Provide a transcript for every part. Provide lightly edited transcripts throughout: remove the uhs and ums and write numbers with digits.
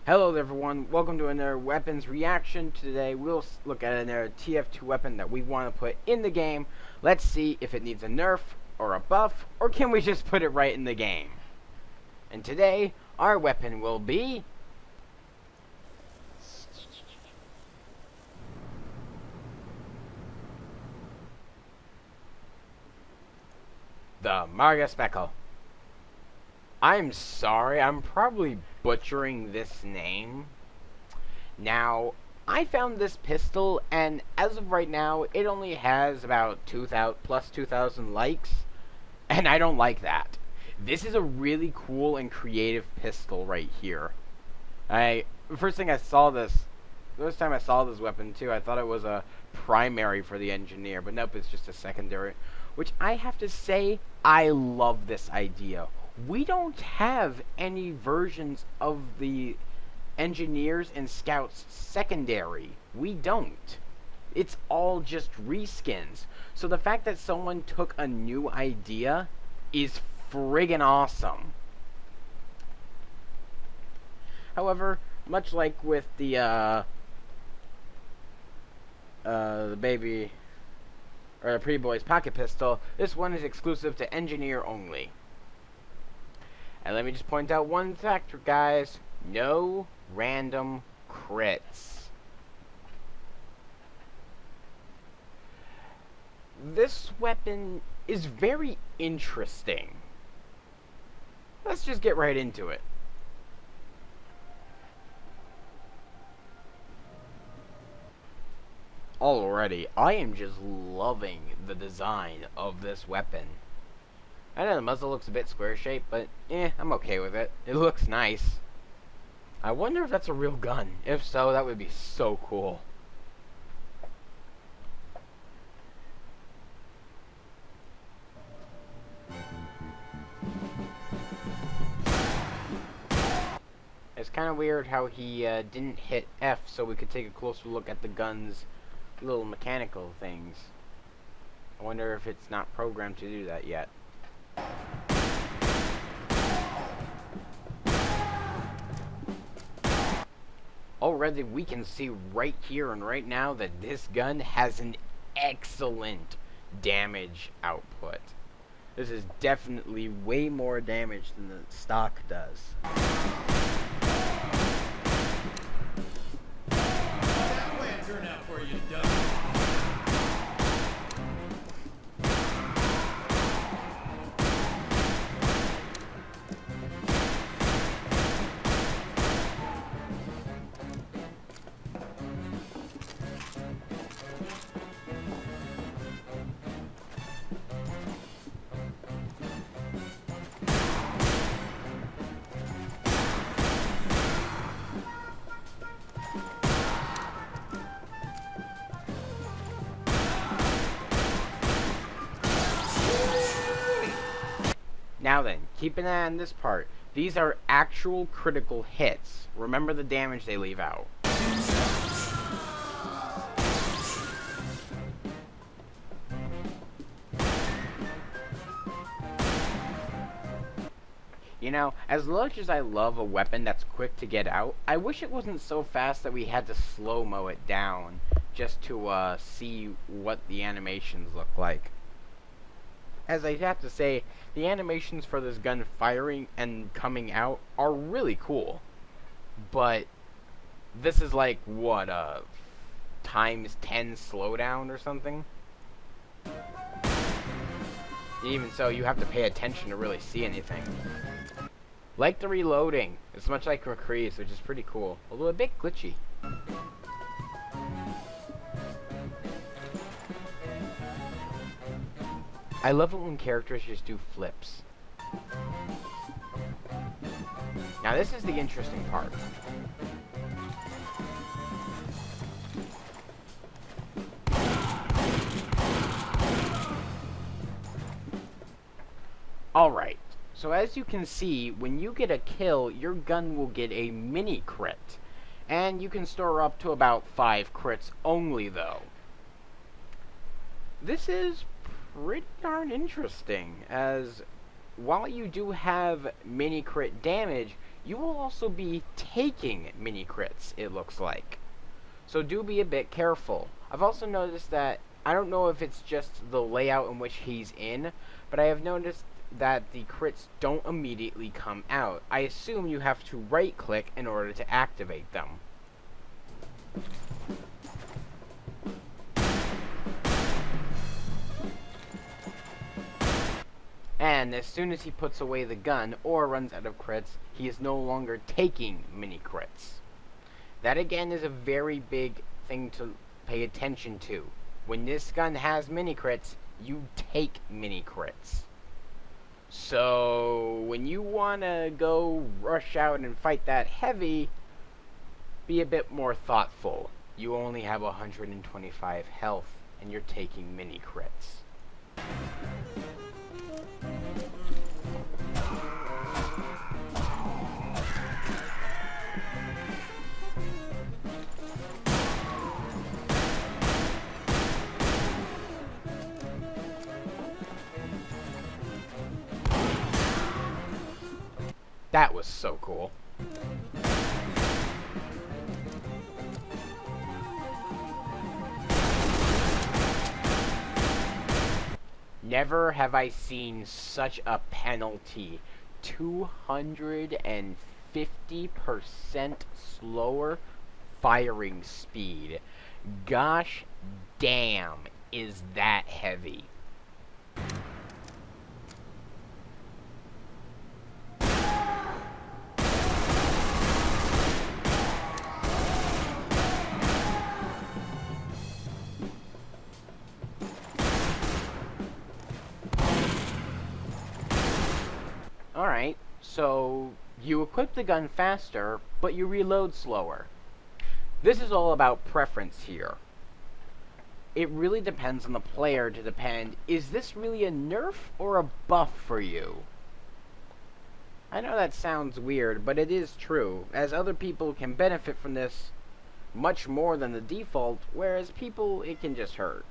Hello everyone, welcome to another weapons reaction. Today we'll look at another TF2 weapon that we want to put in the game. Let's see if it needs a nerf or a buff, or can we just put it right in the game. And today, our weapon will be the Margay Special. I'm sorry, I'm probably butchering this name. Now, I found this pistol, and as of right now, it only has about 2,000 likes, and I don't like that. This is a really cool and creative pistol right here. First time I saw this weapon too, I thought it was a primary for the engineer, but nope, it's just a secondary. Which I have to say, I love this idea. We don't have any versions of the engineers and scouts secondary. We don't. It's all just reskins. So the fact that someone took a new idea is friggin' awesome. However, much like with the baby or the Pretty Boy's pocket pistol, this one is exclusive to engineer only. And let me just point out one factor, guys. No random crits. This weapon is very interesting. Let's just get right into it. Already, I am just loving the design of this weapon. I know the muzzle looks a bit square-shaped, but I'm okay with it. It looks nice. I wonder if that's a real gun. If so, that would be so cool. It's kind of weird how he didn't hit F so we could take a closer look at the gun's little mechanical things. I wonder if it's not programmed to do that yet. Already we can see right here and right now that this gun has an excellent damage output. This is definitely way more damage than the stock does. That way it turned out for you, Doug. Now then, keep an eye on this part. These are actual critical hits. Remember the damage they leave out. You know, as much as I love a weapon that's quick to get out, I wish it wasn't so fast that we had to slow-mo it down just to see what the animations look like. As I have to say, the animations for this gun firing and coming out are really cool. But this is like, what, times 10 slowdown or something? Even so, you have to pay attention to really see anything. Like the reloading. It's much like McCree's, which is pretty cool. Although a bit glitchy. I love it when characters just do flips. Now this is the interesting part. Alright, so as you can see, when you get a kill, your gun will get a mini crit. And you can store up to about 5 crits only though. This is pretty darn interesting, as while you do have mini crit damage, you will also be taking mini crits, it looks like. So do be a bit careful. I've also noticed that, I don't know if it's just the layout in which he's in, but I have noticed that the crits don't immediately come out. I assume you have to right click in order to activate them. And as soon as he puts away the gun or runs out of crits, he is no longer taking mini crits. That again is a very big thing to pay attention to. When this gun has mini crits, you take mini crits. So when you want to go rush out and fight that heavy, be a bit more thoughtful. You only have 125 health and you're taking mini crits. That was so cool. Never have I seen such a penalty. 250% slower firing speed. Gosh damn, is that heavy. Alright, so you equip the gun faster, but you reload slower. This is all about preference here. It really depends on the player to depend, is this really a nerf or a buff for you? I know that sounds weird, but it is true, as other people can benefit from this much more than the default, whereas people, it can just hurt.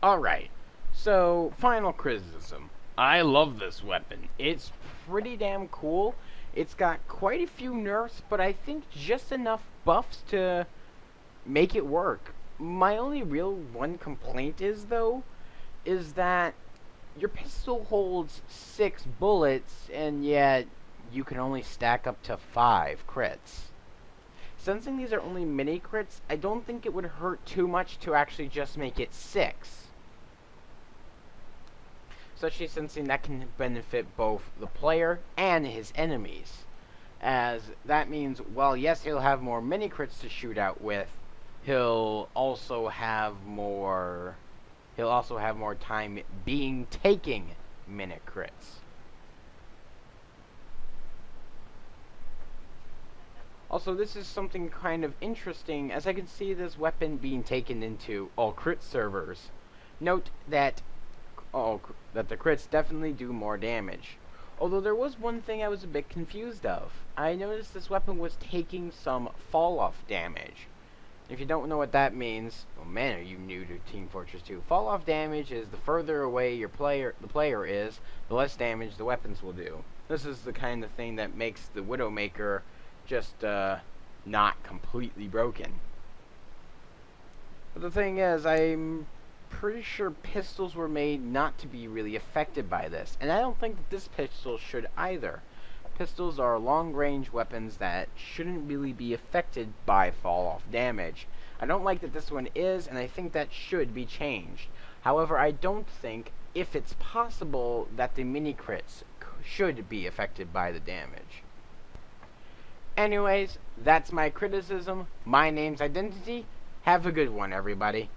Alright, so final criticism. I love this weapon. It's pretty damn cool. It's got quite a few nerfs, but I think just enough buffs to make it work. My only real one complaint is, though, is that your pistol holds 6 bullets, and yet you can only stack up to 5 crits. Since these are only mini crits, I don't think it would hurt too much to actually just make it 6. Especially since that can benefit both the player and his enemies. As that means, well, yes, he'll have more mini crits to shoot out with, he'll also have more time taking mini crits. Also, this is something kind of interesting, as I can see this weapon being taken into all crit servers. Note that the crits definitely do more damage. Although there was one thing I was a bit confused of. I noticed this weapon was taking some fall-off damage. If you don't know what that means, oh man, are you new to Team Fortress 2. Fall-off damage is the further away the player is, the less damage the weapons will do. This is the kind of thing that makes the Widowmaker just not completely broken. But the thing is, I'm pretty sure pistols were made not to be really affected by this, and I don't think that this pistol should either. Pistols are long-range weapons that shouldn't really be affected by fall-off damage. I don't like that this one is, and I think that should be changed. However, I don't think, if it's possible, that the mini crits should be affected by the damage. Anyways, that's my criticism. My name's Identity. Have a good one, everybody.